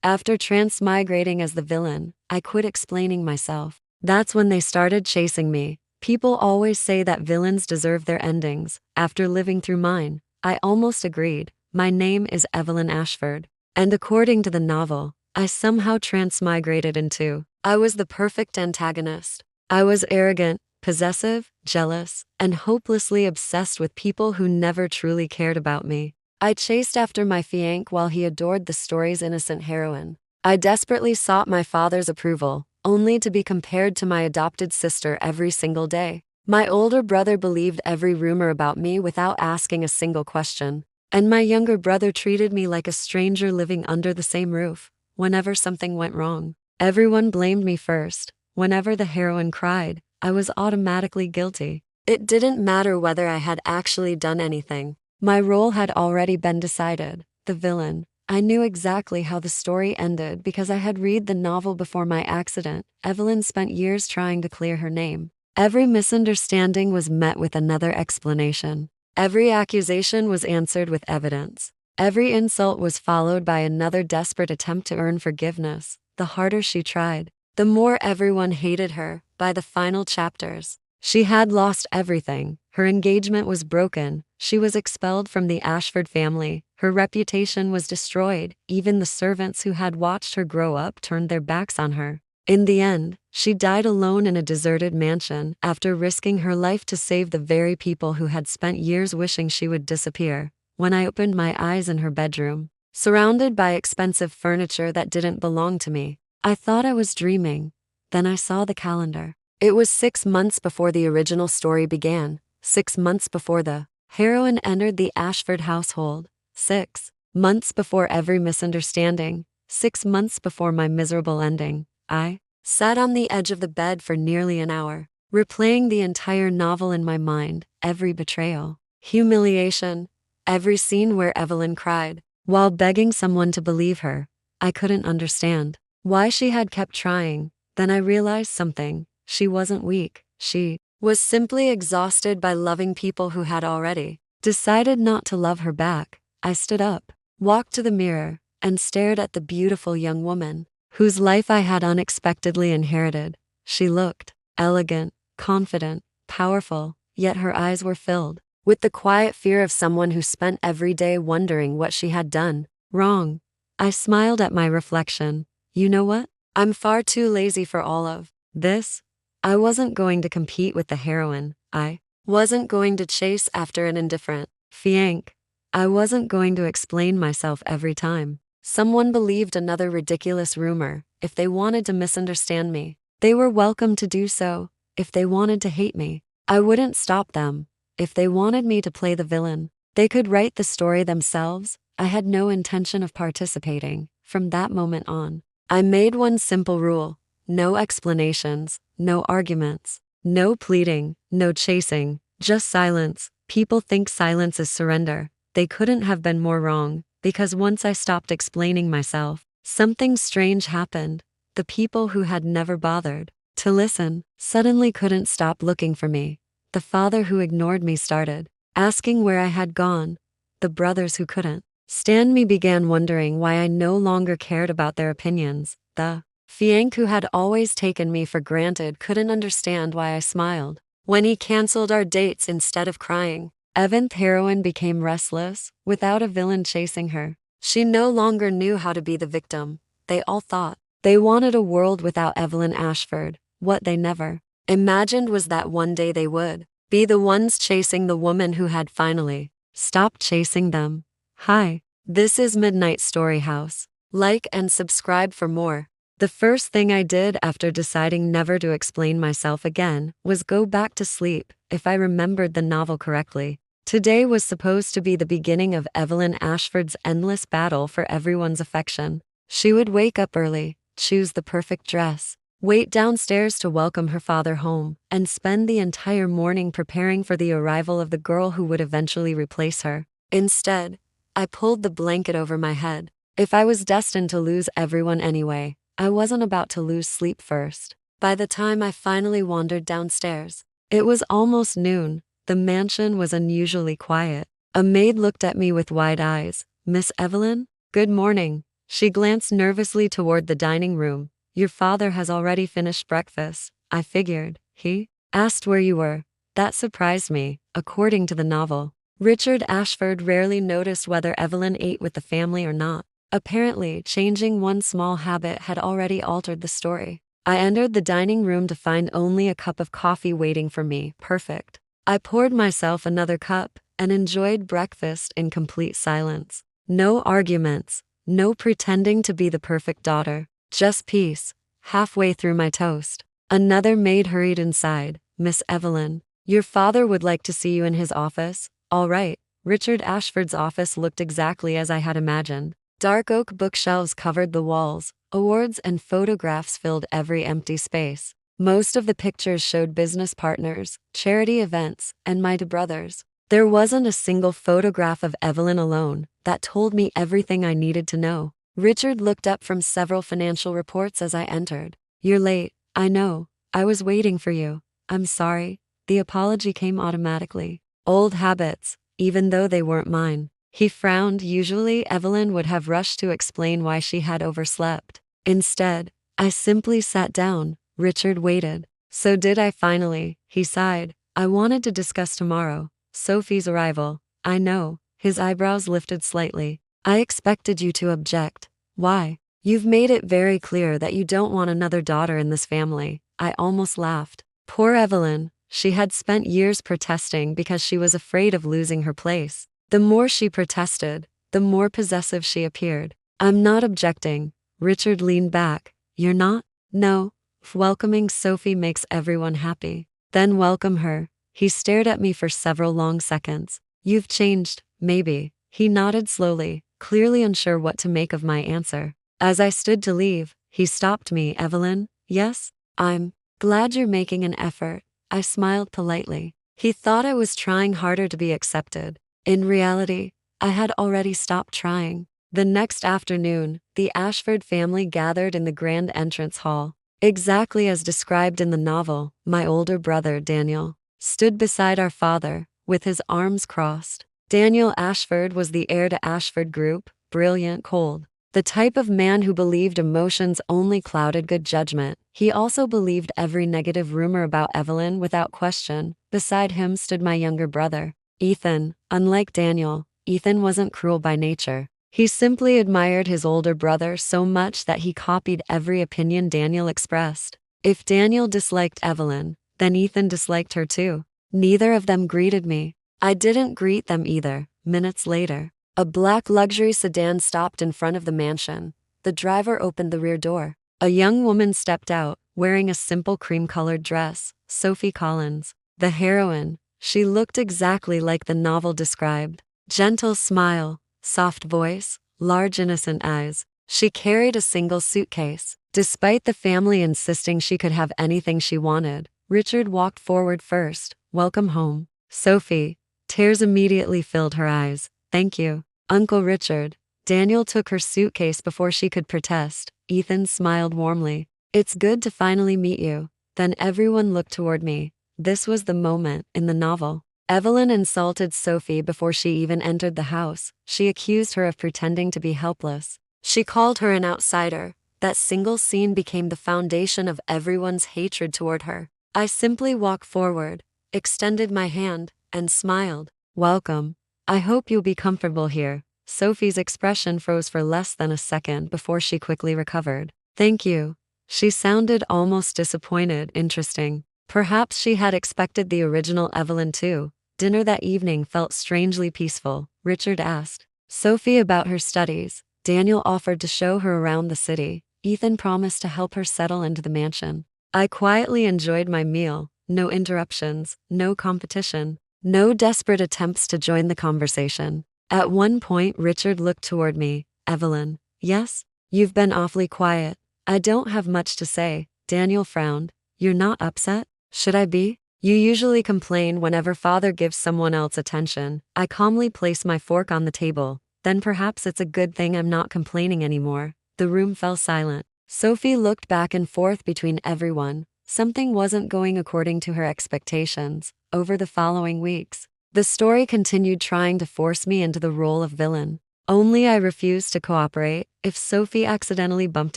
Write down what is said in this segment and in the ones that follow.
After transmigrating as the villain, I quit explaining myself. That's when they started chasing me. People always say that villains deserve their endings. After living through mine, I almost agreed. My name is Evelyn Ashford. And according to the novel, I somehow transmigrated into. I was the perfect antagonist. I was arrogant, possessive, jealous, and hopelessly obsessed with people who never truly cared about me. I chased after my fiancé while he adored the story's innocent heroine. I desperately sought my father's approval, only to be compared to my adopted sister every single day. My older brother believed every rumor about me without asking a single question. And my younger brother treated me like a stranger living under the same roof. Whenever something went wrong, everyone blamed me first. Whenever the heroine cried, I was automatically guilty. It didn't matter whether I had actually done anything. My role had already been decided. The villain. I knew exactly how the story ended because I had read the novel before my accident. Evelyn spent years trying to clear her name. Every misunderstanding was met with another explanation. Every accusation was answered with evidence. Every insult was followed by another desperate attempt to earn forgiveness. The harder she tried, the more everyone hated her. By the final chapters, she had lost everything. Her engagement was broken. She was expelled from the Ashford family. Her reputation was destroyed. Even the servants who had watched her grow up turned their backs on her. In the end, she died alone in a deserted mansion after risking her life to save the very people who had spent years wishing she would disappear. When I opened my eyes in her bedroom, surrounded by expensive furniture that didn't belong to me, I thought I was dreaming. Then I saw the calendar. It was 6 months before the original story began, 6 months before the heroine entered the Ashford household, 6 months before every misunderstanding, 6 months before my miserable ending. I sat on the edge of the bed for nearly an hour, replaying the entire novel in my mind, every betrayal, humiliation, every scene where Evelyn cried, while begging someone to believe her. I couldn't understand why she had kept trying. Then I realized something. She wasn't weak. She was simply exhausted by loving people who had already decided not to love her back. I stood up, walked to the mirror, and stared at the beautiful young woman whose life I had unexpectedly inherited. She looked elegant, confident, powerful, yet her eyes were filled with the quiet fear of someone who spent every day wondering what she had done wrong. I smiled at my reflection. You know what? I'm far too lazy for all of this. I wasn't going to compete with the heroine. I wasn't going to chase after an indifferent fiancé. I wasn't going to explain myself every time someone believed another ridiculous rumor. If they wanted to misunderstand me, they were welcome to do so. If they wanted to hate me, I wouldn't stop them. If they wanted me to play the villain, they could write the story themselves. I had no intention of participating. From that moment on, I made one simple rule: no explanations, no arguments, no pleading, no chasing, just silence. People think silence is surrender. They couldn't have been more wrong, because once I stopped explaining myself, something strange happened. The people who had never bothered to listen suddenly couldn't stop looking for me. The father who ignored me started asking where I had gone. The brothers who couldn't stand me began wondering why I no longer cared about their opinions. The fiancé who had always taken me for granted couldn't understand why I smiled when he canceled our dates instead of crying. Evan's heroine became restless, without a villain chasing her. She no longer knew how to be the victim. They all thought they wanted a world without Evelyn Ashford. What they never imagined was that one day they would be the ones chasing the woman who had finally stopped chasing them. Hi, this is Midnight Story House. Like and subscribe for more. The first thing I did after deciding never to explain myself again was go back to sleep. If I remembered the novel correctly, today was supposed to be the beginning of Evelyn Ashford's endless battle for everyone's affection. She would wake up early, choose the perfect dress, wait downstairs to welcome her father home, and spend the entire morning preparing for the arrival of the girl who would eventually replace her. Instead, I pulled the blanket over my head. If I was destined to lose everyone anyway, I wasn't about to lose sleep first. By the time I finally wandered downstairs, it was almost noon. The mansion was unusually quiet. A maid looked at me with wide eyes. "Miss Evelyn? Good morning." She glanced nervously toward the dining room. Your father has already finished breakfast, I figured. He asked where you were. That surprised me, according to the novel. Richard Ashford rarely noticed whether Evelyn ate with the family or not. Apparently, changing one small habit had already altered the story. I entered the dining room to find only a cup of coffee waiting for me. Perfect. I poured myself another cup and enjoyed breakfast in complete silence. No arguments, no pretending to be the perfect daughter, just peace. Halfway through my toast, another maid hurried inside. Miss Evelyn, your father would like to see you in his office. All right. Richard Ashford's office looked exactly as I had imagined. Dark oak bookshelves covered the walls. Awards and photographs filled every empty space. Most of the pictures showed business partners, charity events, and my two brothers. There wasn't a single photograph of Evelyn alone. That told me everything I needed to know. Richard looked up from several financial reports as I entered. You're late. I know. I was waiting for you. I'm sorry. The apology came automatically. Old habits, even though they weren't mine. He frowned. Usually, Evelyn would have rushed to explain why she had overslept. Instead, I simply sat down. Richard waited. So did I finally, he sighed. I wanted to discuss tomorrow. Sophie's arrival. I know. His eyebrows lifted slightly. I expected you to object. Why? You've made it very clear that you don't want another daughter in this family. I almost laughed. Poor Evelyn. She had spent years protesting because she was afraid of losing her place. The more she protested, the more possessive she appeared. I'm not objecting. Richard leaned back. You're not? No. Welcoming Sophie makes everyone happy. Then welcome her. He stared at me for several long seconds. You've changed, maybe. He nodded slowly, clearly unsure what to make of my answer. As I stood to leave, he stopped me. Evelyn, yes? I'm glad you're making an effort. I smiled politely. He thought I was trying harder to be accepted. In reality, I had already stopped trying. The next afternoon, the Ashford family gathered in the grand entrance hall. Exactly as described in the novel, my older brother, Daniel, stood beside our father, with his arms crossed. Daniel Ashford was the heir to Ashford Group, brilliant, cold. The type of man who believed emotions only clouded good judgment. He also believed every negative rumor about Evelyn without question. Beside him stood my younger brother, Ethan. Unlike Daniel, Ethan wasn't cruel by nature. He simply admired his older brother so much that he copied every opinion Daniel expressed. If Daniel disliked Evelyn, then Ethan disliked her too. Neither of them greeted me. I didn't greet them either. Minutes later, a black luxury sedan stopped in front of the mansion. The driver opened the rear door. A young woman stepped out, wearing a simple cream-colored dress. Sophie Collins, the heroine. She looked exactly like the novel described. Gentle smile, soft voice, large innocent eyes. She carried a single suitcase. Despite the family insisting she could have anything she wanted, Richard walked forward first. Welcome home, Sophie. Tears immediately filled her eyes. Thank you, Uncle Richard. Daniel took her suitcase before she could protest. Ethan smiled warmly. It's good to finally meet you. Then everyone looked toward me. This was the moment in the novel. Evelyn insulted Sophie before she even entered the house. She accused her of pretending to be helpless. She called her an outsider. That single scene became the foundation of everyone's hatred toward her. I simply walked forward, extended my hand, and smiled. Welcome. I hope you'll be comfortable here. Sophie's expression froze for less than a second before she quickly recovered. Thank you. She sounded almost disappointed. Interesting. Perhaps she had expected the original Evelyn too. Dinner that evening felt strangely peaceful. Richard asked Sophie about her studies. Daniel offered to show her around the city. Ethan promised to help her settle into the mansion. I quietly enjoyed my meal. No interruptions, no competition, no desperate attempts to join the conversation. At one point, Richard looked toward me. Evelyn, yes? You've been awfully quiet. I don't have much to say. Daniel frowned. You're not upset? Should I be? You usually complain whenever father gives someone else attention. I calmly place my fork on the table. Then perhaps it's a good thing I'm not complaining anymore. The room fell silent. Sophie looked back and forth between everyone. Something wasn't going according to her expectations. Over the following weeks, the story continued trying to force me into the role of villain. Only I refused to cooperate if Sophie accidentally bumped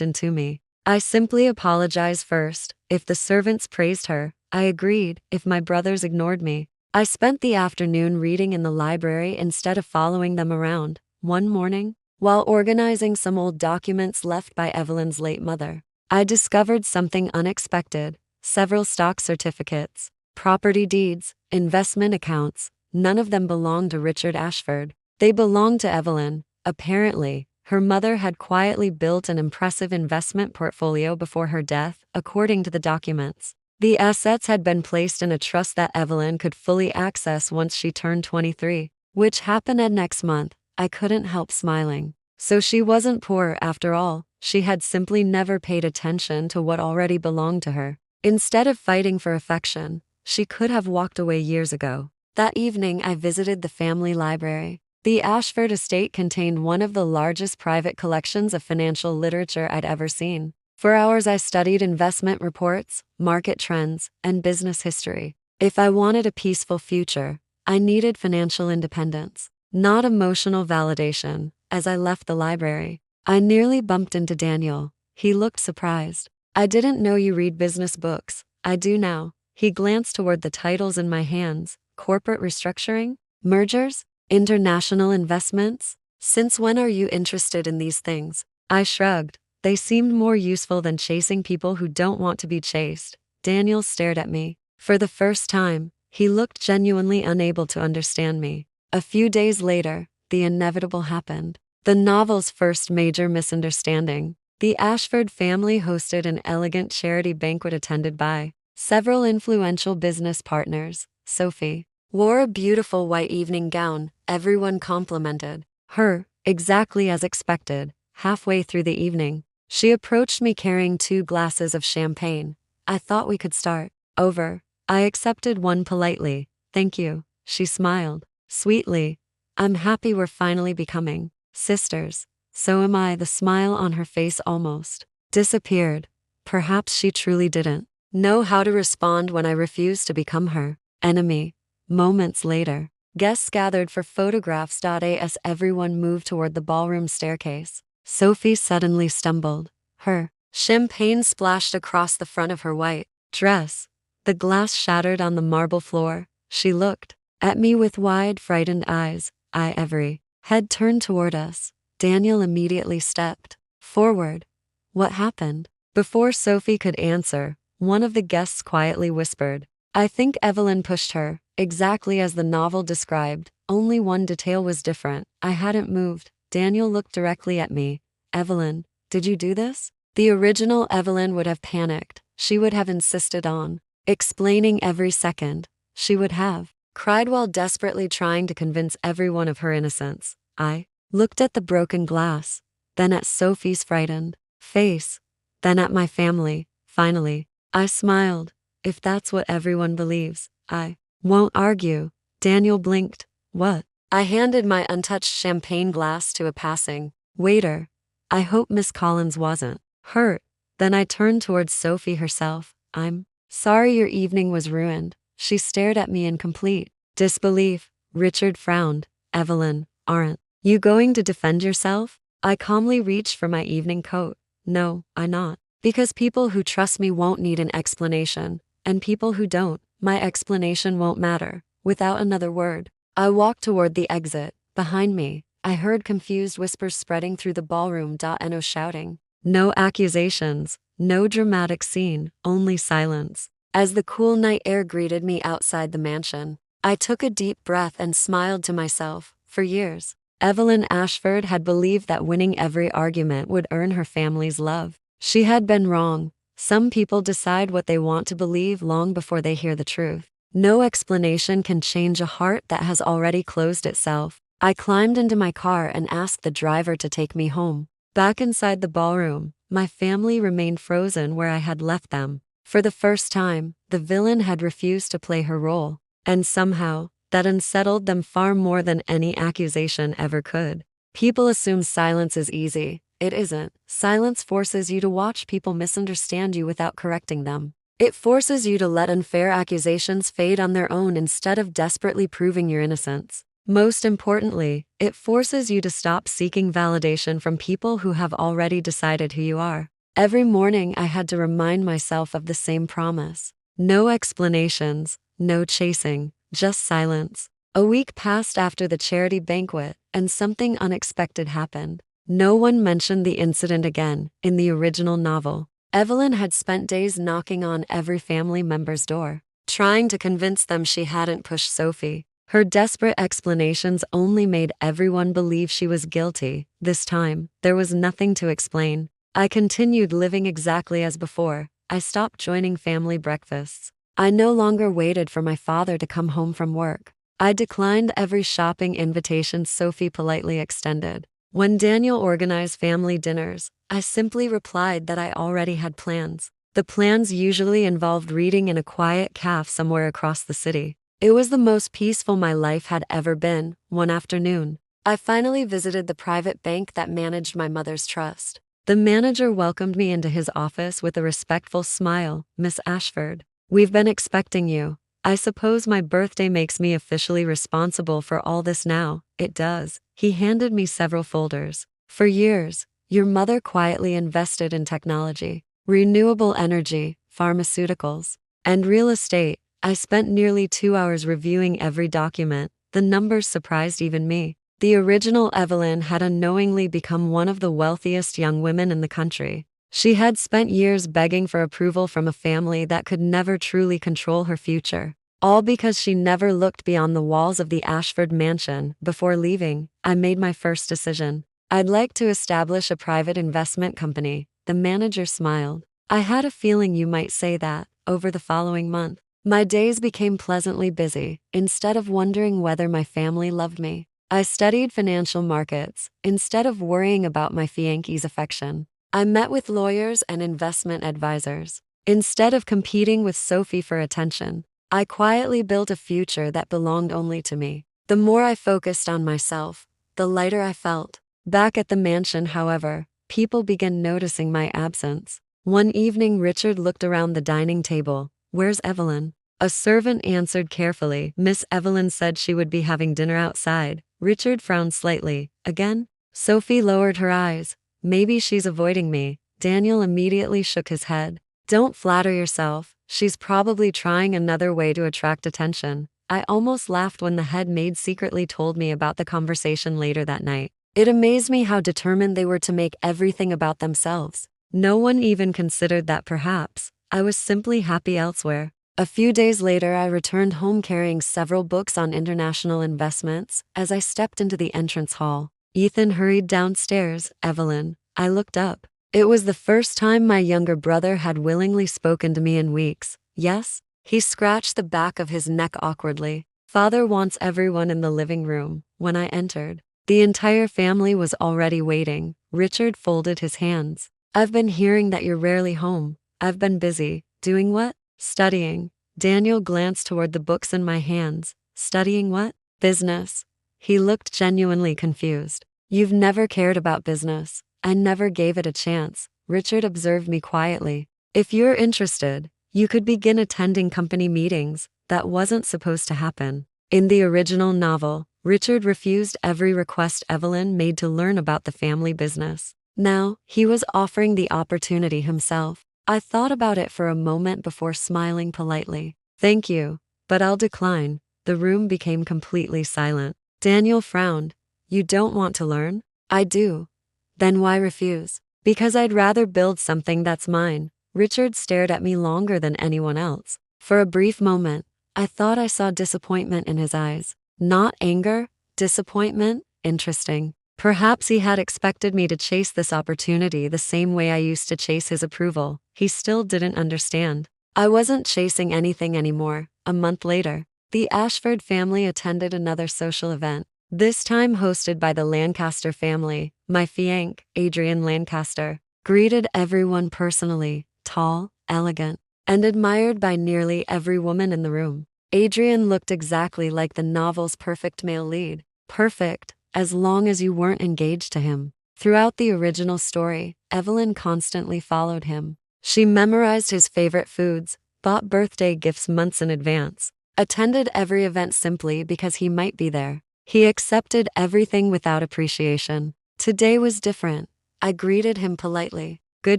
into me. I simply apologized first. If the servants praised her, I agreed. If my brothers ignored me, I spent the afternoon reading in the library instead of following them around. One morning, while organizing some old documents left by Evelyn's late mother, I discovered something unexpected: several stock certificates, property deeds, investment accounts. None of them belonged to Richard Ashford. They belonged to Evelyn. Apparently, her mother had quietly built an impressive investment portfolio before her death, according to the documents. The assets had been placed in a trust that Evelyn could fully access once she turned 23, which happened next month. I couldn't help smiling. So she wasn't poor after all. She had simply never paid attention to what already belonged to her. Instead of fighting for affection, she could have walked away years ago. That evening, I visited the family library. The Ashford estate contained one of the largest private collections of financial literature I'd ever seen. For hours I studied investment reports, market trends, and business history. If I wanted a peaceful future, I needed financial independence, not emotional validation. As I left the library, I nearly bumped into Daniel. He looked surprised. "I didn't know you read business books." "I do now." He glanced toward the titles in my hands. "Corporate restructuring? Mergers? International investments? Since when are you interested in these things?" I shrugged. They seemed more useful than chasing people who don't want to be chased. Daniel stared at me. For the first time, he looked genuinely unable to understand me. A few days later, the inevitable happened. The novel's first major misunderstanding. The Ashford family hosted an elegant charity banquet attended by several influential business partners. Sophie wore a beautiful white evening gown. Everyone complimented her, exactly as expected. Halfway through the evening, she approached me carrying 2 glasses of champagne. "I thought we could start over." I accepted one politely. "Thank you." She smiled sweetly. "I'm happy we're finally becoming sisters." "So am I." The smile on her face almost disappeared. Perhaps she truly didn't know how to respond when I refused to become her enemy. Moments later, guests gathered for photographs. As everyone moved toward the ballroom staircase, Sophie suddenly stumbled. Her champagne splashed across the front of her white dress. The glass shattered on the marble floor. She looked at me with wide, frightened eyes. Every head turned toward us. Daniel immediately stepped forward. "What happened?" Before Sophie could answer, one of the guests quietly whispered, "I think Evelyn pushed her." Exactly as the novel described, only one detail was different. I hadn't moved. Daniel looked directly at me. "Evelyn, did you do this?" The original Evelyn would have panicked. She would have insisted on explaining every second. She would have cried while desperately trying to convince everyone of her innocence. I looked at the broken glass, then at Sophie's frightened face, then at my family. Finally, I smiled. "If that's what everyone believes, I won't argue." Daniel blinked. "What?" I handed my untouched champagne glass to a passing waiter. "I hope Miss Collins wasn't hurt." Then I turned towards Sophie herself. "I'm sorry your evening was ruined." She stared at me in complete disbelief. Richard frowned. "Evelyn, aren't you going to defend yourself?" I calmly reached for my evening coat. "No, I'm not. Because people who trust me won't need an explanation, and people who don't, my explanation won't matter." Without another word, I walked toward the exit. Behind me, I heard confused whispers spreading through the ballroom. No shouting, no accusations, no dramatic scene, only silence. As the cool night air greeted me outside the mansion, I took a deep breath and smiled to myself. For years, Evelyn Ashford had believed that winning every argument would earn her family's love. She had been wrong. Some people decide what they want to believe long before they hear the truth. No explanation can change a heart that has already closed itself. I climbed into my car and asked the driver to take me home. Back inside the ballroom, my family remained frozen where I had left them. For the first time, the villain had refused to play her role, and somehow, that unsettled them far more than any accusation ever could. People assume silence is easy. It isn't. Silence forces you to watch people misunderstand you without correcting them. It forces you to let unfair accusations fade on their own instead of desperately proving your innocence. Most importantly, it forces you to stop seeking validation from people who have already decided who you are. Every morning I had to remind myself of the same promise. No explanations, no chasing, just silence. A week passed after the charity banquet, and something unexpected happened. No one mentioned the incident again. In the original novel, Evelyn had spent days knocking on every family member's door, trying to convince them she hadn't pushed Sophie. Her desperate explanations only made everyone believe she was guilty. This time, there was nothing to explain. I continued living exactly as before. I stopped joining family breakfasts. I no longer waited for my father to come home from work. I declined every shopping invitation Sophie politely extended. When Daniel organized family dinners, I simply replied that I already had plans. The plans usually involved reading in a quiet cafe somewhere across the city. It was the most peaceful my life had ever been. One afternoon, I finally visited the private bank that managed my mother's trust. The manager welcomed me into his office with a respectful smile. "Miss Ashford, we've been expecting you. I suppose my birthday makes me officially responsible for all this now." "It does." He handed me several folders. "For years, your mother quietly invested in technology, renewable energy, pharmaceuticals, and real estate. I spent nearly 2 hours reviewing every document. The numbers surprised even me. The original Evelyn had unknowingly become one of the wealthiest young women in the country. She had spent years begging for approval from a family that could never truly control her future, all because she never looked beyond the walls of the Ashford mansion. Before leaving, I made my first decision. "I'd like to establish a private investment company." The manager smiled. "I had a feeling you might say that." Over the following month, my days became pleasantly busy. Instead of wondering whether my family loved me, I studied financial markets. Instead of worrying about my fiancé's affection, I met with lawyers and investment advisors. Instead of competing with Sophie for attention, I quietly built a future that belonged only to me. The more I focused on myself, the lighter I felt. Back at the mansion, however, people began noticing my absence. One evening, Richard looked around the dining table. "Where's Evelyn?" A servant answered carefully. "Miss Evelyn said she would be having dinner outside." Richard frowned slightly. "Again?" Sophie lowered her eyes. "Maybe she's avoiding me." Daniel immediately shook his head. "Don't flatter yourself. She's probably trying another way to attract attention." I almost laughed when the head maid secretly told me about the conversation later that night. It amazed me how determined they were to make everything about themselves. No one even considered that perhaps I was simply happy elsewhere. A few days later, I returned home carrying several books on international investments. As I stepped into the entrance hall, Ethan hurried downstairs. "Evelyn." I looked up. It was the first time my younger brother had willingly spoken to me in weeks. "Yes?" He scratched the back of his neck awkwardly. "Father wants everyone in the living room." When I entered, the entire family was already waiting. Richard folded his hands. "I've been hearing that you're rarely home." "I've been busy." "Doing what?" "Studying." Daniel glanced toward the books in my hands. "Studying what?" "Business." He looked genuinely confused. "You've never cared about business." "I never gave it a chance." Richard observed me quietly. "If you're interested, you could begin attending company meetings." That wasn't supposed to happen. In the original novel, Richard refused every request Evelyn made to learn about the family business. Now, he was offering the opportunity himself. I thought about it for a moment before smiling politely. "Thank you, but I'll decline." The room became completely silent. Daniel frowned. "You don't want to learn?" "I do." "Then why refuse?" "Because I'd rather build something that's mine." Richard stared at me longer than anyone else. For a brief moment, I thought I saw disappointment in his eyes. Not anger, disappointment. Interesting. Perhaps he had expected me to chase this opportunity the same way I used to chase his approval. He still didn't understand. I wasn't chasing anything anymore. A month later, the Ashford family attended another social event, this time hosted by the Lancaster family. My fiancé, Adrian Lancaster, greeted everyone personally, tall, elegant, and admired by nearly every woman in the room. Adrian looked exactly like the novel's perfect male lead. Perfect, as long as you weren't engaged to him. Throughout the original story, Evelyn constantly followed him. She memorized his favorite foods, bought birthday gifts months in advance, attended every event simply because he might be there. He accepted everything without appreciation. Today was different. I greeted him politely. "Good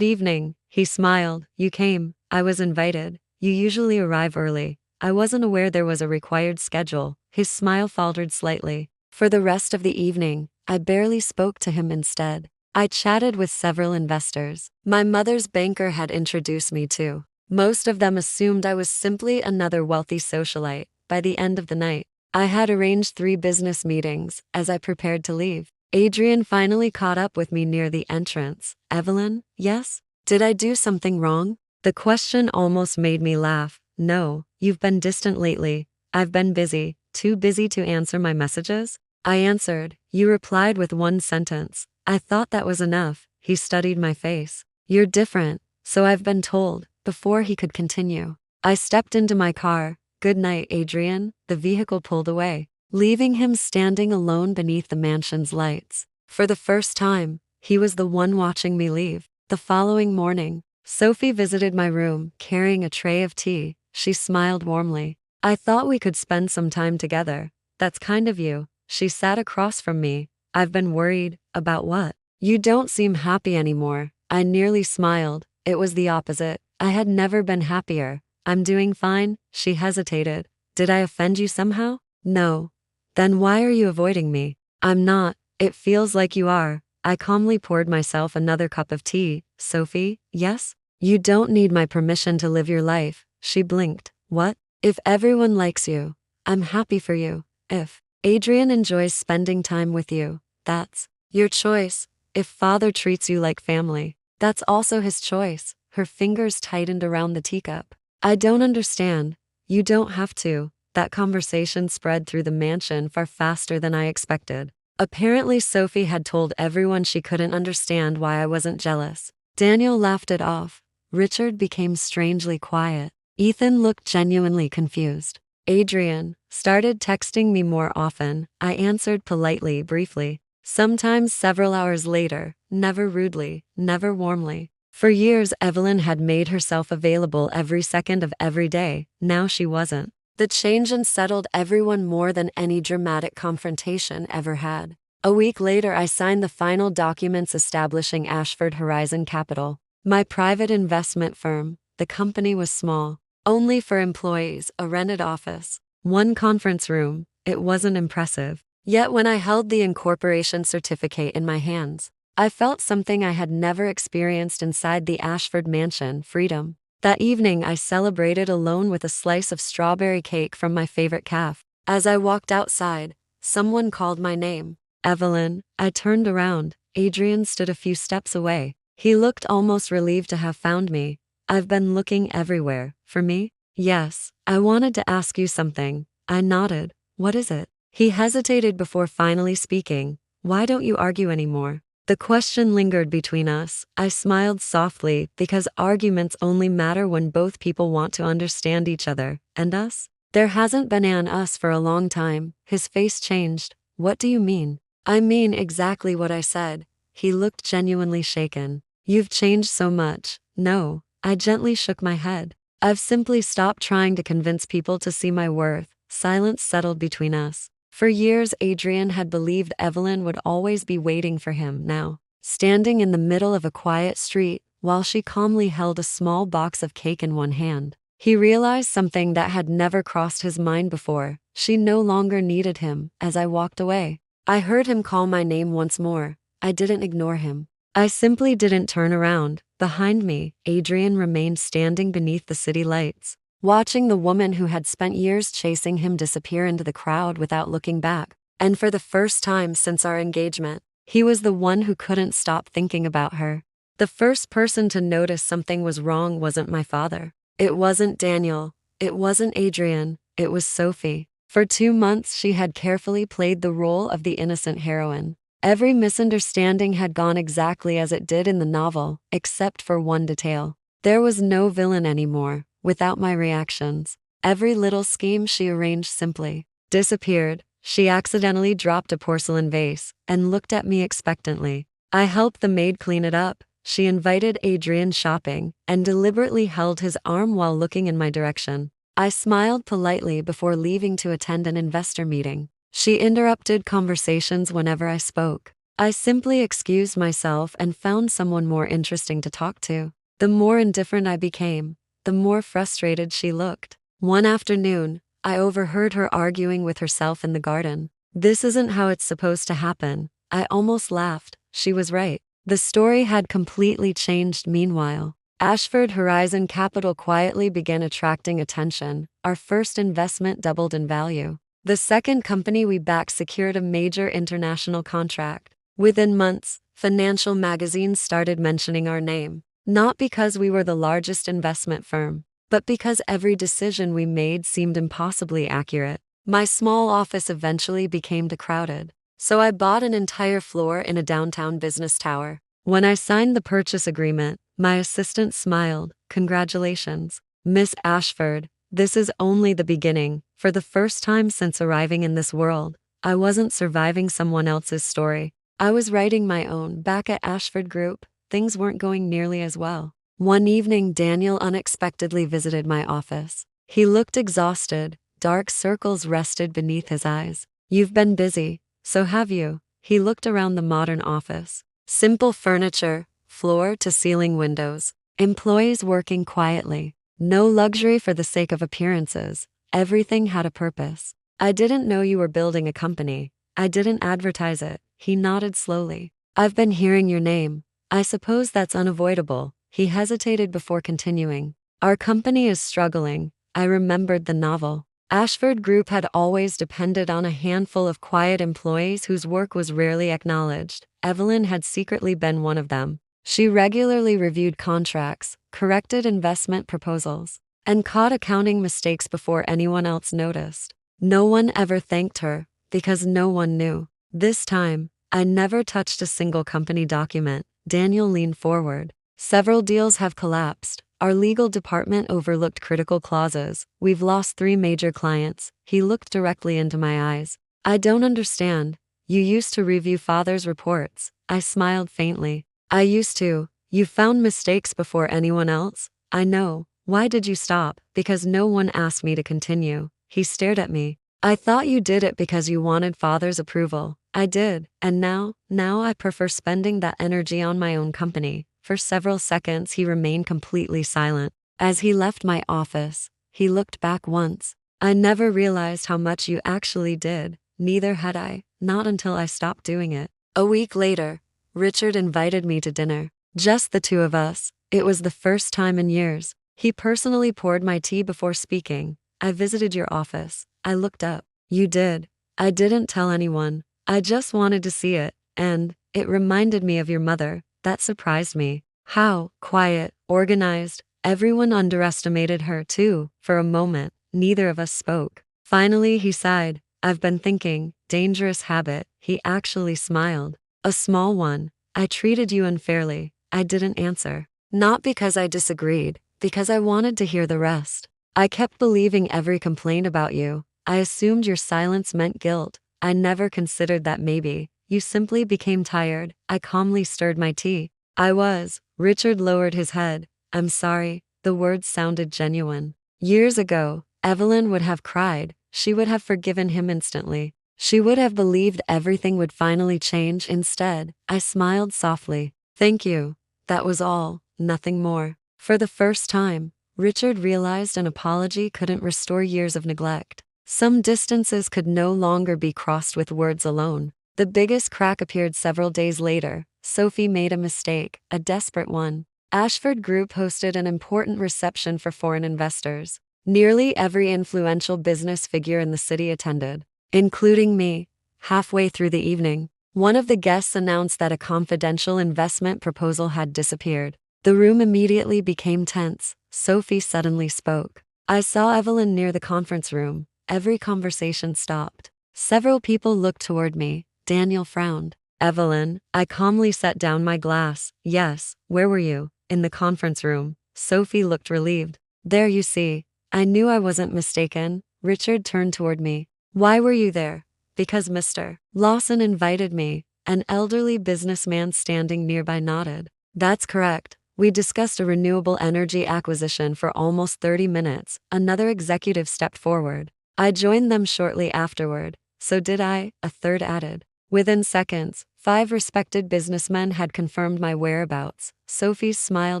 evening." He smiled. "You came. I was invited. You usually arrive early." I wasn't aware there was a required schedule. His smile faltered slightly. For the rest of the evening, I barely spoke to him instead. I chatted with several investors. My mother's banker had introduced me to. Most of them assumed I was simply another wealthy socialite. By the end of the night, I had arranged 3 business meetings. As I prepared to leave, Adrian finally caught up with me near the entrance. "Evelyn, yes? Did I do something wrong?" The question almost made me laugh. "No, you've been distant lately." "I've been busy, too busy to answer my messages," I answered. "You replied with 1 sentence. I thought that was enough." He studied my face. "You're different, so I've been told," before he could continue. I stepped into my car. "Good night, Adrian." The vehicle pulled away, leaving him standing alone beneath the mansion's lights. For the first time, he was the one watching me leave. The following morning, Sophie visited my room, carrying a tray of tea. She smiled warmly. "I thought we could spend some time together." "That's kind of you." She sat across from me. "I've been worried." "About what?" "You don't seem happy anymore." I nearly smiled. It was the opposite. I had never been happier. "I'm doing fine." She hesitated. "Did I offend you somehow?" "No." "Then why are you avoiding me?" "I'm not." "It feels like you are." I calmly poured myself another cup of tea. "Sophie, yes? You don't need my permission to live your life." She blinked. "What?" "If everyone likes you, I'm happy for you. If Adrian enjoys spending time with you, that's your choice. If father treats you like family, that's also his choice." Her fingers tightened around the teacup. "I don't understand." "You don't have to." That conversation spread through the mansion far faster than I expected. Apparently Sophie had told everyone she couldn't understand why I wasn't jealous. Daniel laughed it off. Richard became strangely quiet. Ethan looked genuinely confused. Adrian started texting me more often. I answered politely, briefly. Sometimes several hours later, never rudely, never warmly. For years Evelyn had made herself available every second of every day. Now she wasn't. The change unsettled everyone more than any dramatic confrontation ever had. A week later I signed the final documents establishing Ashford Horizon Capital, my private investment firm. The company was small. Only for employees, a rented office, 1 conference room. It wasn't impressive. Yet when I held the incorporation certificate in my hands, I felt something I had never experienced inside the Ashford mansion: freedom. That evening I celebrated alone with a slice of strawberry cake from my favorite cafe. As I walked outside, someone called my name. "Evelyn." I turned around. Adrian stood a few steps away. He looked almost relieved to have found me. "I've been looking everywhere." "For me?" "Yes. I wanted to ask you something." I nodded. "What is it?" He hesitated before finally speaking. "Why don't you argue anymore?" The question lingered between us. I smiled softly, because arguments only matter when both people want to understand each other. "And us?" "There hasn't been an us for a long time." His face changed. "What do you mean?" "I mean exactly what I said." He looked genuinely shaken. "You've changed so much." "No." I gently shook my head. "I've simply stopped trying to convince people to see my worth." Silence settled between us. For years Adrian had believed Evelyn would always be waiting for him. Now, standing in the middle of a quiet street, while she calmly held a small box of cake in one hand, he realized something that had never crossed his mind before. She no longer needed him. As I walked away, I heard him call my name once more. I didn't ignore him. I simply didn't turn around. Behind me, Adrian remained standing beneath the city lights, watching the woman who had spent years chasing him disappear into the crowd without looking back. And for the first time since our engagement, he was the one who couldn't stop thinking about her. The first person to notice something was wrong wasn't my father. It wasn't Daniel. It wasn't Adrian. It was Sophie. For 2 months she had carefully played the role of the innocent heroine. Every misunderstanding had gone exactly as it did in the novel, except for one detail. There was no villain anymore. Without my reactions, every little scheme she arranged simply disappeared. She accidentally dropped a porcelain vase and looked at me expectantly. I helped the maid clean it up. She invited Adrian shopping and deliberately held his arm while looking in my direction. I smiled politely before leaving to attend an investor meeting. She interrupted conversations whenever I spoke. I simply excused myself and found someone more interesting to talk to. The more indifferent I became, the more frustrated she looked. One afternoon, I overheard her arguing with herself in the garden. This isn't how it's supposed to happen. I almost laughed. She was right. The story had completely changed meanwhile. Ashford Horizon Capital quietly began attracting attention. Our first investment doubled in value. The second company we backed secured a major international contract. Within months, financial magazines started mentioning our name. Not because we were the largest investment firm, but because every decision we made seemed impossibly accurate. My small office eventually became too crowded, so I bought an entire floor in a downtown business tower. When I signed the purchase agreement, my assistant smiled. "Congratulations, Miss Ashford. This is only the beginning." For the first time since arriving in this world, I wasn't surviving someone else's story. I was writing my own. Back at Ashford Group, things weren't going nearly as well. One evening, Daniel unexpectedly visited my office. He looked exhausted. Dark circles rested beneath his eyes. "You've been busy, so have you?" He looked around the modern office. Simple furniture, floor-to-ceiling windows, employees working quietly. No luxury for the sake of appearances. Everything had a purpose. "I didn't know you were building a company. I didn't advertise it." He nodded slowly. "I've been hearing your name. I suppose that's unavoidable." He hesitated before continuing. "Our company is struggling." I remembered the novel. Ashford Group had always depended on a handful of quiet employees whose work was rarely acknowledged. Evelyn had secretly been one of them. She regularly reviewed contracts, corrected investment proposals, and caught accounting mistakes before anyone else noticed. No one ever thanked her, because no one knew. This time, I never touched a single company document. Daniel leaned forward. "Several deals have collapsed. Our legal department overlooked critical clauses. We've lost 3 major clients." He looked directly into my eyes. "I don't understand. You used to review father's reports." I smiled faintly. "I used to. You found mistakes before anyone else." "I know. Why did you stop?" "Because no one asked me to continue." He stared at me. "I thought you did it because you wanted father's approval." "I did. And now I prefer spending that energy on my own company." For several seconds he remained completely silent. As he left my office, he looked back once. "I never realized how much you actually did." Neither had I, not until I stopped doing it. A week later, Richard invited me to dinner. Just the two of us. It was the first time in years. He personally poured my tea before speaking. "I visited your office." I looked up. "You did." "I didn't tell anyone. I just wanted to see it, and it reminded me of your mother." That surprised me. How quiet, organized. Everyone underestimated her, too. For a moment, neither of us spoke. Finally, he sighed. "I've been thinking." Dangerous habit. He actually smiled. "A small one. I treated you unfairly." I didn't answer. Not because I disagreed, because I wanted to hear the rest. "I kept believing every complaint about you. I assumed your silence meant guilt. I never considered that maybe you simply became tired." I calmly stirred my tea. "I was." Richard lowered his head. "I'm sorry." The words sounded genuine. Years ago, Evelyn would have cried. She would have forgiven him instantly. She would have believed everything would finally change. Instead, I smiled softly. "Thank you." That was all, nothing more. For the first time, Richard realized an apology couldn't restore years of neglect. Some distances could no longer be crossed with words alone. The biggest crack appeared several days later. Sophie made a mistake, a desperate one. Ashford Group hosted an important reception for foreign investors. Nearly every influential business figure in the city attended, including me. Halfway through the evening, one of the guests announced that a confidential investment proposal had disappeared. The room immediately became tense. Sophie suddenly spoke. I saw Evelyn near the conference room. Every conversation stopped. Several people looked toward me. Daniel frowned. "Evelyn." I calmly set down my glass. "Yes, where were you?" "In the conference room." Sophie looked relieved. "There, you see. I knew I wasn't mistaken." Richard turned toward me. "Why were you there?" "Because Mr. Lawson invited me." An elderly businessman standing nearby nodded. "That's correct. We discussed a renewable energy acquisition for almost 30 minutes. Another executive stepped forward. I joined them shortly afterward. So did I, a third added. Within seconds, 5 respected businessmen had confirmed my whereabouts. Sophie's smile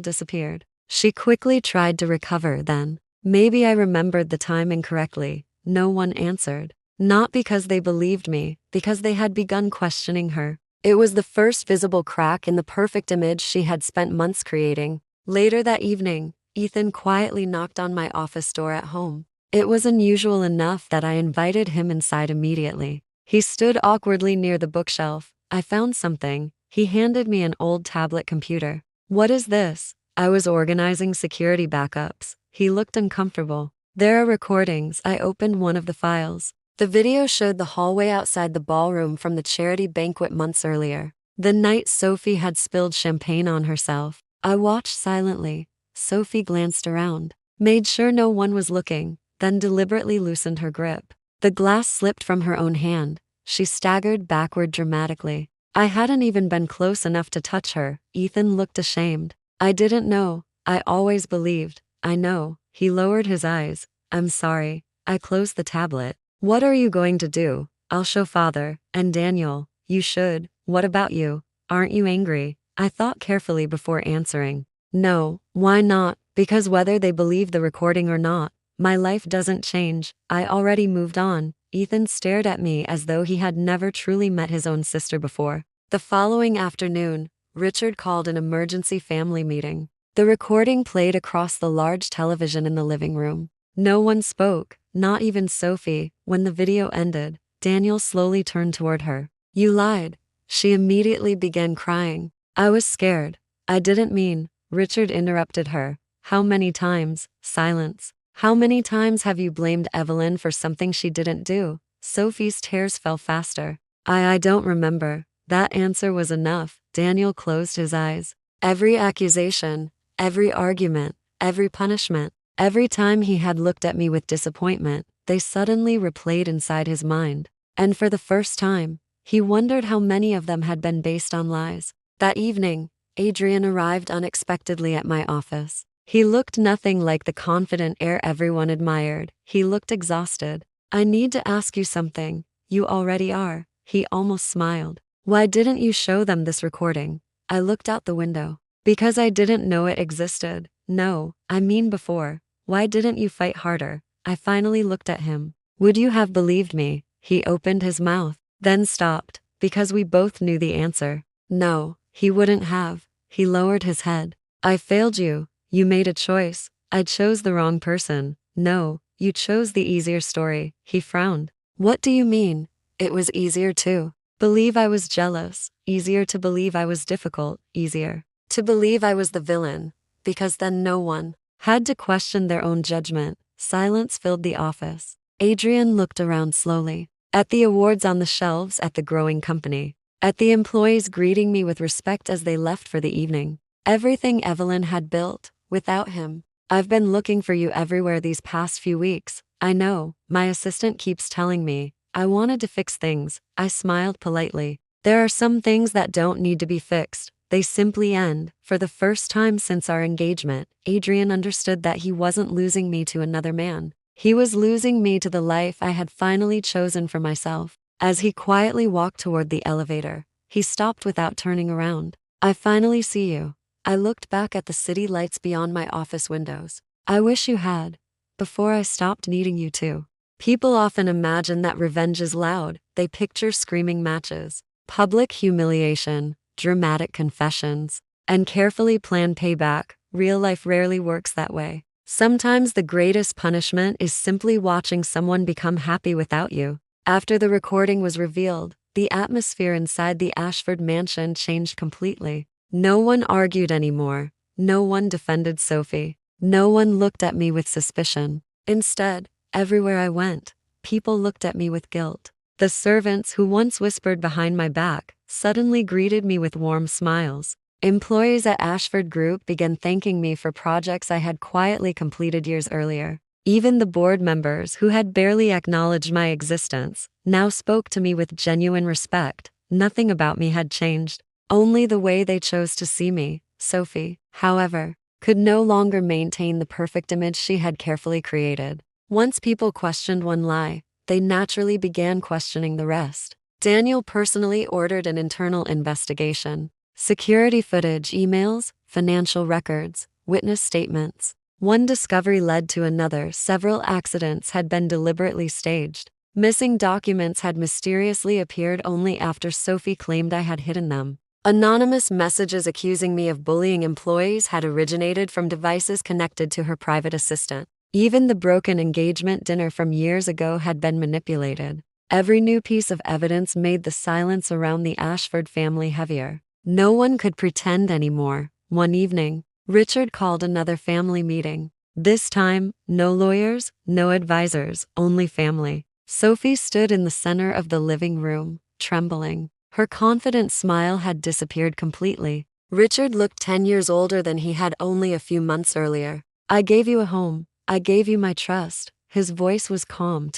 disappeared. She quickly tried to recover then. Maybe I remembered the time incorrectly. No one answered. Not because they believed me, because they had begun questioning her. It was the first visible crack in the perfect image she had spent months creating. Later that evening, Ethan quietly knocked on my office door at home. It was unusual enough that I invited him inside immediately. He stood awkwardly near the bookshelf. I found something. He handed me an old tablet computer. What is this? I was organizing security backups. He looked uncomfortable. There are recordings. I opened one of the files. The video showed the hallway outside the ballroom from the charity banquet months earlier. The night Sophie had spilled champagne on herself. I watched silently. Sophie glanced around, made sure no one was looking, then deliberately loosened her grip. The glass slipped from her own hand. She staggered backward dramatically. I hadn't even been close enough to touch her. Ethan looked ashamed. I didn't know. I always believed. I know. He lowered his eyes. I'm sorry. I closed the tablet. What are you going to do? I'll show Father and Daniel. You should. What about you? Aren't you angry? I thought carefully before answering. No. Why not? Because whether they believe the recording or not, my life doesn't change. I already moved on. Ethan stared at me as though he had never truly met his own sister before. The following afternoon, Richard called an emergency family meeting. The recording played across the large television in the living room. No one spoke, not even Sophie. When the video ended, Daniel slowly turned toward her. You lied. She immediately began crying. I was scared. I didn't mean. Richard interrupted her. How many times? Silence. How many times have you blamed Evelyn for something she didn't do? Sophie's tears fell faster. I don't remember. That answer was enough. Daniel closed his eyes. Every accusation, every argument, every punishment, every time he had looked at me with disappointment, they suddenly replayed inside his mind. And for the first time, he wondered how many of them had been based on lies. That evening, Adrian arrived unexpectedly at my office. He looked nothing like the confident heir everyone admired. He looked exhausted. I need to ask you something. You already are. He almost smiled. Why didn't you show them this recording? I looked out the window. Because I didn't know it existed. No, I mean before. Why didn't you fight harder? I finally looked at him. Would you have believed me? He opened his mouth, then stopped, because we both knew the answer. No, he wouldn't have. He lowered his head. I failed you. You made a choice. I chose the wrong person. No, you chose the easier story. He frowned. What do you mean? It was easier to believe I was jealous, easier to believe I was difficult, easier to believe I was the villain, because then no one had to question their own judgment. Silence filled the office. Adrian looked around slowly, at the awards on the shelves at the growing company, at the employees greeting me with respect as they left for the evening. Everything Evelyn had built, without him. I've been looking for you everywhere these past few weeks. I know, my assistant keeps telling me. I wanted to fix things. I smiled politely. There are some things that don't need to be fixed. They simply end. For the first time since our engagement, Adrian understood that he wasn't losing me to another man. He was losing me to the life I had finally chosen for myself. As he quietly walked toward the elevator, he stopped without turning around. I finally see you. I looked back at the city lights beyond my office windows. I wish you had. Before I stopped needing you too. People often imagine that revenge is loud. They picture screaming matches, public humiliation, dramatic confessions, and carefully planned payback. Real life rarely works that way. Sometimes the greatest punishment is simply watching someone become happy without you. After the recording was revealed, the atmosphere inside the Ashford mansion changed completely. No one argued anymore. No one defended Sophie. No one looked at me with suspicion. Instead, everywhere I went, people looked at me with guilt. The servants who once whispered behind my back suddenly greeted me with warm smiles. Employees at Ashford Group began thanking me for projects I had quietly completed years earlier. Even the board members who had barely acknowledged my existence now spoke to me with genuine respect. Nothing about me had changed. Only the way they chose to see me. Sophie, however, could no longer maintain the perfect image she had carefully created. Once people questioned one lie, they naturally began questioning the rest. Daniel personally ordered an internal investigation. Security footage, emails, financial records, witness statements. One discovery led to another. Several accidents had been deliberately staged. Missing documents had mysteriously appeared only after Sophie claimed I had hidden them. Anonymous messages accusing me of bullying employees had originated from devices connected to her private assistant. Even the broken engagement dinner from years ago had been manipulated. Every new piece of evidence made the silence around the Ashford family heavier. No one could pretend anymore. One evening, Richard called another family meeting. This time, no lawyers, no advisors, only family. Sophie stood in the center of the living room, trembling. Her confident smile had disappeared completely. Richard looked 10 years older than he had only a few months earlier. I gave you a home. I gave you my trust. His voice was calm.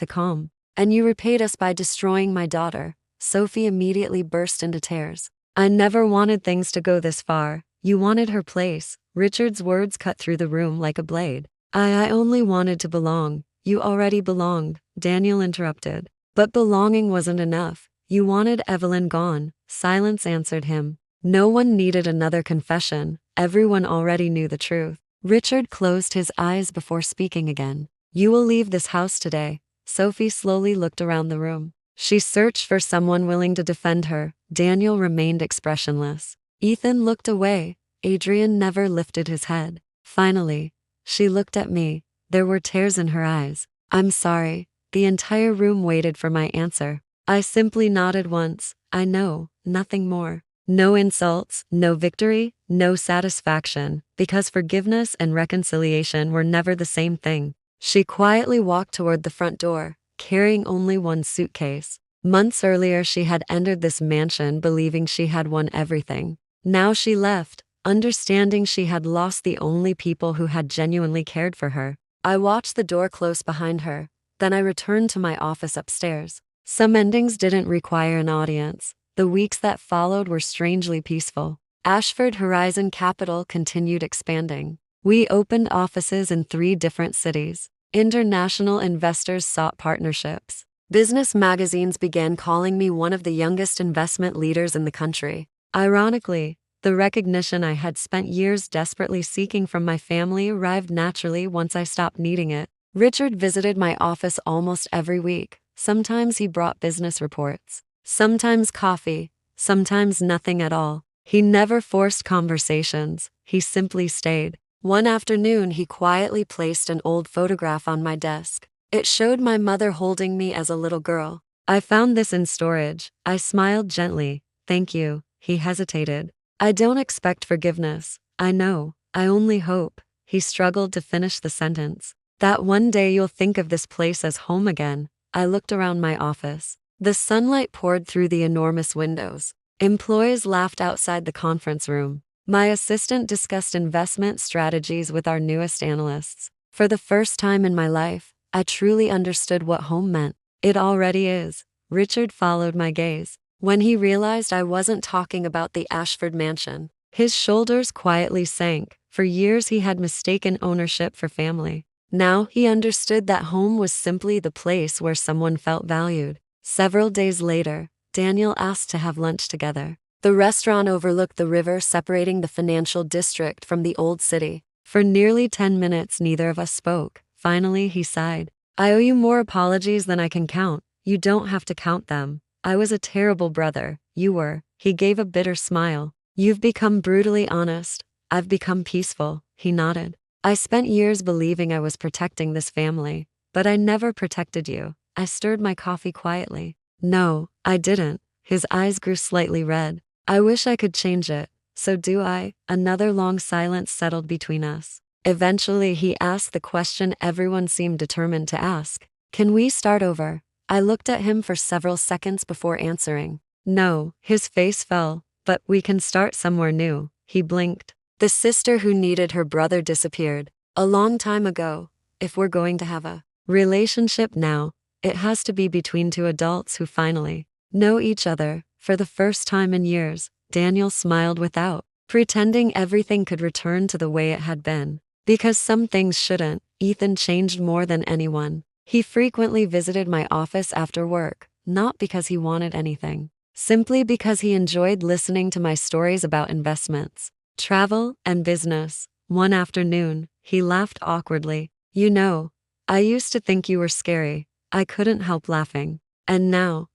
And you repaid us by destroying my daughter. Sophie immediately burst into tears. I never wanted things to go this far. You wanted her place. Richard's words cut through the room like a blade. I only wanted to belong. You already belonged, Daniel interrupted. But belonging wasn't enough. You wanted Evelyn gone. Silence answered him. No one needed another confession. Everyone already knew the truth. Richard closed his eyes before speaking again. You will leave this house today. Sophie slowly looked around the room. She searched for someone willing to defend her. Daniel remained expressionless. Ethan looked away. Adrian never lifted his head. Finally, she looked at me. There were tears in her eyes. I'm sorry. The entire room waited for my answer. I simply nodded once. I know, nothing more. No insults, no victory, no satisfaction, because forgiveness and reconciliation were never the same thing. She quietly walked toward the front door, carrying only one suitcase. Months earlier, she had entered this mansion believing she had won everything. Now she left, understanding she had lost the only people who had genuinely cared for her. I watched the door close behind her, then I returned to my office upstairs. Some endings didn't require an audience. The weeks that followed were strangely peaceful. Ashford Horizon Capital continued expanding. We opened offices in 3 different cities. International investors sought partnerships. Business magazines began calling me one of the youngest investment leaders in the country. Ironically, the recognition I had spent years desperately seeking from my family arrived naturally once I stopped needing it. Richard visited my office almost every week. Sometimes he brought business reports. Sometimes coffee. Sometimes nothing at all. He never forced conversations. He simply stayed. One afternoon, he quietly placed an old photograph on my desk. It showed my mother holding me as a little girl. I found this in storage. I smiled gently. Thank you. He hesitated. I don't expect forgiveness. I know. I only hope. He struggled to finish the sentence. That one day you'll think of this place as home again. I looked around my office. The sunlight poured through the enormous windows. Employees laughed outside the conference room. My assistant discussed investment strategies with our newest analysts. For the first time in my life, I truly understood what home meant. It already is. Richard followed my gaze. When he realized I wasn't talking about the Ashford mansion, his shoulders quietly sank. For years he had mistaken ownership for family. Now he understood that home was simply the place where someone felt valued. Several days later, Daniel asked to have lunch together. The restaurant overlooked the river, separating the financial district from the old city. For nearly 10 minutes, neither of us spoke. Finally, he sighed. I owe you more apologies than I can count. You don't have to count them. I was a terrible brother. You were. He gave a bitter smile. You've become brutally honest. I've become peaceful. He nodded. I spent years believing I was protecting this family, but I never protected you. I stirred my coffee quietly. No, I didn't. His eyes grew slightly red. I wish I could change it. So do I. Another long silence settled between us. Eventually, he asked the question everyone seemed determined to ask. Can we start over? I looked at him for several seconds before answering. No, his face fell. But we can start somewhere new. He blinked. The sister who needed her brother disappeared. A long time ago. If we're going to have a relationship now, it has to be between 2 adults who finally know each other. For the first time in years, Daniel smiled without pretending everything could return to the way it had been. Because some things shouldn't. Ethan changed more than anyone. He frequently visited my office after work, not because he wanted anything, simply because he enjoyed listening to my stories about investments, travel, and business. One afternoon, he laughed awkwardly. "You know, I used to think you were scary." I couldn't help laughing. "And now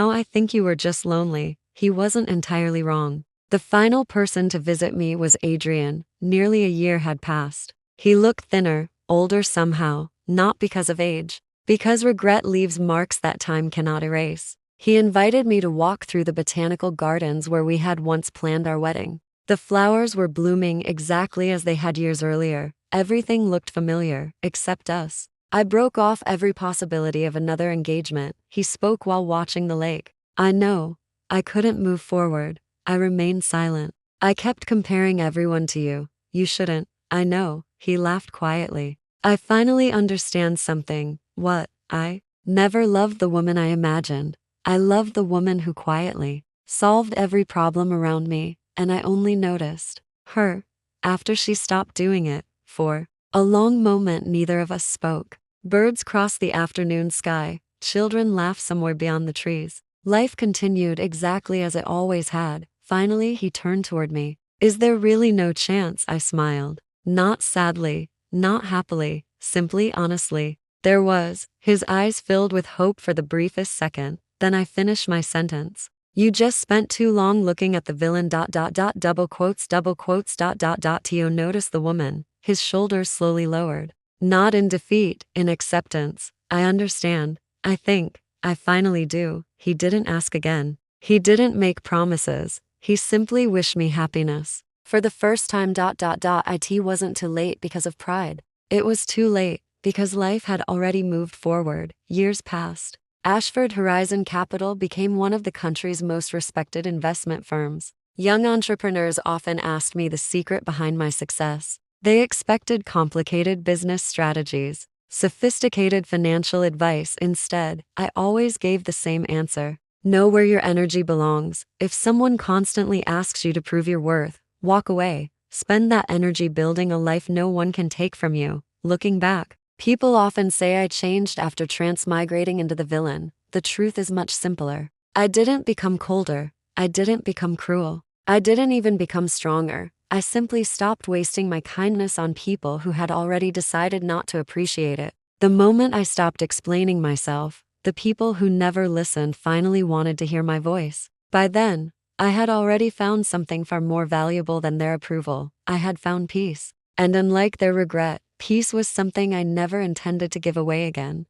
I think you were just lonely." He wasn't entirely wrong. The final person to visit me was Adrian. Nearly a year had passed. He looked thinner, older somehow, not because of age, because regret leaves marks that time cannot erase. He invited me to walk through the botanical gardens where we had once planned our wedding. The flowers were blooming exactly as they had years earlier. Everything looked familiar, except us. I broke off every possibility of another engagement. He spoke while watching the lake. "I know." I couldn't move forward. I remained silent. "I kept comparing everyone to you." "You shouldn't." "I know." He laughed quietly. "I finally understand something." "What?" "I never loved the woman I imagined. I loved the woman who quietly solved every problem around me, and I only noticed her after she stopped doing it." For a long moment, neither of us spoke. Birds crossed the afternoon sky. Children laughed somewhere beyond the trees. Life continued exactly as it always had. Finally, he turned toward me. "Is there really no chance?" I smiled. Not sadly, not happily, simply honestly. There was. His eyes filled with hope for the briefest second. Then I finished my sentence. "You just spent too long looking at the villain. Double quotes. Tio noticed the woman. His shoulders slowly lowered. Not in defeat, in acceptance. "I understand. I think. I finally do." He didn't ask again. He didn't make promises. He simply wished me happiness. For the first time. It wasn't too late because of pride. It was too late because life had already moved forward. Years passed. Ashford Horizon Capital became one of the country's most respected investment firms. Young entrepreneurs often asked me the secret behind my success. They expected complicated business strategies, sophisticated financial advice. Instead, I always gave the same answer. Know where your energy belongs. If someone constantly asks you to prove your worth, walk away. Spend that energy building a life no one can take from you. Looking back, people often say I changed after transmigrating into the villain. The truth is much simpler. I didn't become colder. I didn't become cruel. I didn't even become stronger. I simply stopped wasting my kindness on people who had already decided not to appreciate it. The moment I stopped explaining myself, the people who never listened finally wanted to hear my voice. By then, I had already found something far more valuable than their approval. I had found peace. And unlike their regret, peace was something I never intended to give away again.